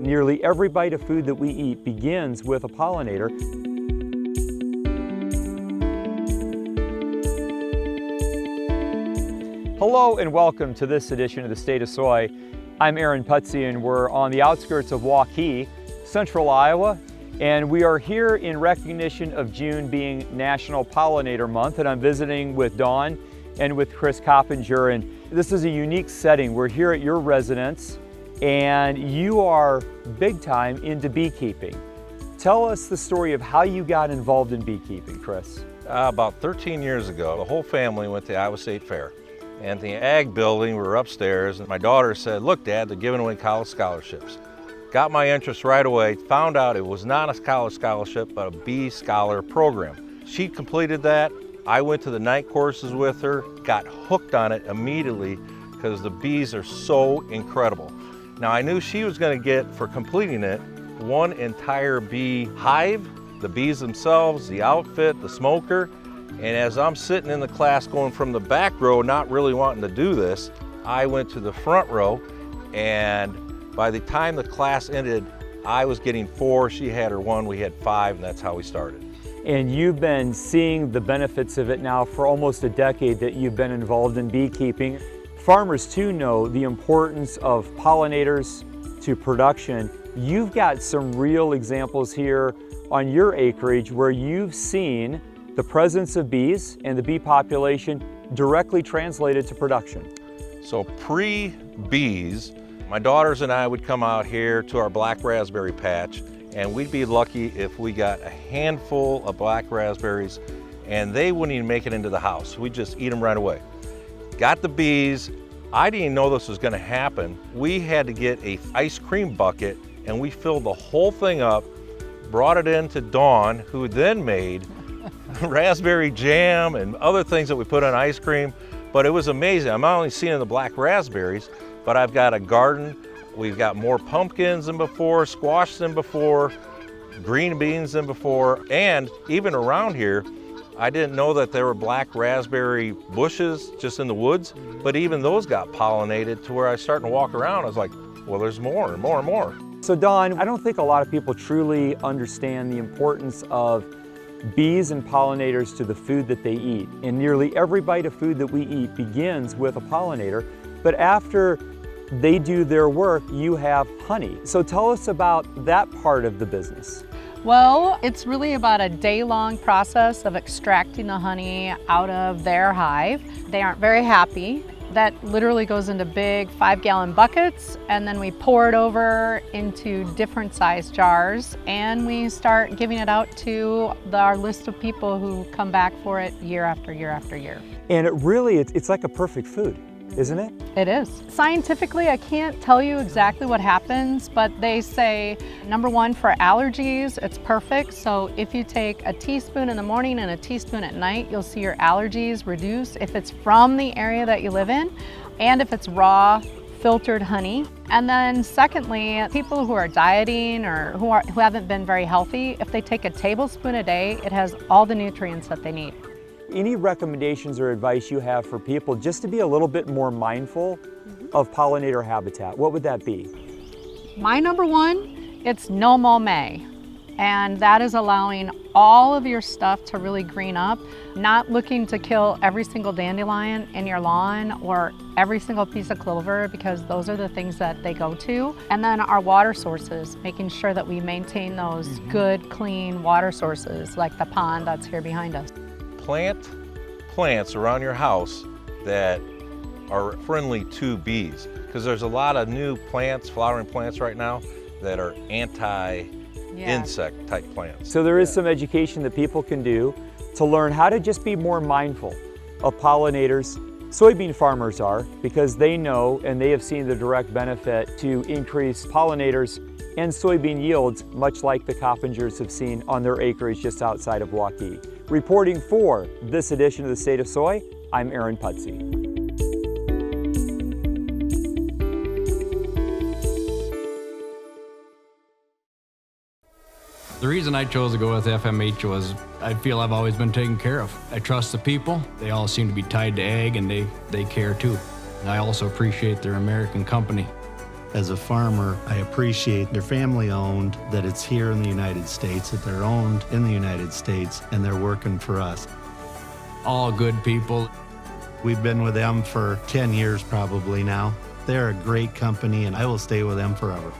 Nearly every bite of food that we eat begins with a pollinator. Hello and welcome to this edition of the State of Soy. I'm Aaron Putsey and we're on the outskirts of Waukee, central Iowa, and we are here in recognition of June being National Pollinator Month, and I'm visiting with Dawn and with Chris Coppinger, and this is a unique setting. We're here at your residence and you are big time into beekeeping. Tell us the story of how you got involved in beekeeping, Chris. About 13 years ago, the whole family went to the Iowa State Fair. And the ag building, we were upstairs, and my daughter said, "Look, Dad, they're giving away college scholarships." Got my interest right away, found out it was not a college scholarship, but a bee scholar program. She completed that. I went to the night courses with her, got hooked on it immediately because the bees are so incredible. Now, I knew she was going to get, for completing it, one entire bee hive, the bees themselves, the outfit, the smoker. And as I'm sitting in the class going from the back row, not really wanting to do this, I went to the front row, and by the time the class ended, I was getting 4, she had her 1, we had 5, and that's how we started. And you've been seeing the benefits of it now for almost a decade that you've been involved in beekeeping. Farmers too know the importance of pollinators to production. You've got some real examples here on your acreage where you've seen the presence of bees and the bee population directly translated to production. So pre-bees, my daughters and I would come out here to our black raspberry patch, and we'd be lucky if we got a handful of black raspberries, and they wouldn't even make it into the house. We'd just eat them right away. Got the bees. I didn't know this was going to happen. We had to get an ice cream bucket, and we filled the whole thing up, brought it in to Dawn, who then made raspberry jam and other things that we put on ice cream. But it was amazing. I'm not only seeing the black raspberries, but I've got a garden. We've got more pumpkins than before, squash than before, green beans than before, and even around here, I didn't know that there were black raspberry bushes just in the woods, but even those got pollinated to where I was starting to walk around. I was like, well, there's more and more and more. So Dawn, I don't think a lot of people truly understand the importance of bees and pollinators to the food that they eat. And nearly every bite of food that we eat begins with a pollinator, but after they do their work, you have honey. So tell us about that part of the business. Well, it's really about a day-long process of extracting the honey out of their hive. They aren't very happy. That literally goes into big 5-gallon buckets, and then we pour it over into different size jars, and we start giving it out to our list of people who come back for it year after year after year. And it really, it's like a perfect food, isn't it? It is. Scientifically, I can't tell you exactly what happens, but they say, number one, for allergies, it's perfect. So if you take a teaspoon in the morning and a teaspoon at night, you'll see your allergies reduce if it's from the area that you live in, and if it's raw, filtered honey. And then secondly, people who are dieting or who haven't been very healthy, if they take a tablespoon a day, it has all the nutrients that they need. Any recommendations or advice you have for people just to be a little bit more mindful of pollinator habitat? What would that be? My number one, it's no mow May. And that is allowing all of your stuff to really green up, not looking to kill every single dandelion in your lawn or every single piece of clover, because those are the things that they go to. And then our water sources, making sure that we maintain those good, clean water sources like the pond that's here behind us. Plant plants around your house that are friendly to bees, because there's a lot of new plants, flowering plants right now that are anti-insect type plants. So there is some education that people can do to learn how to just be more mindful of pollinators. Soybean farmers are, because they know and they have seen the direct benefit to increase pollinators and soybean yields, much like the Coppingers have seen on their acreage just outside of Waukee. Reporting for this edition of the State of Soy, I'm Aaron Putsey. The reason I chose to go with FMH was I feel I've always been taken care of. I trust the people. They all seem to be tied to ag, and they care too. And I also appreciate their American company. As a farmer, I appreciate they're family owned, that it's here in the United States, that they're owned in the United States, and they're working for us. All good people. We've been with them for 10 years probably now. They're a great company, and I will stay with them forever.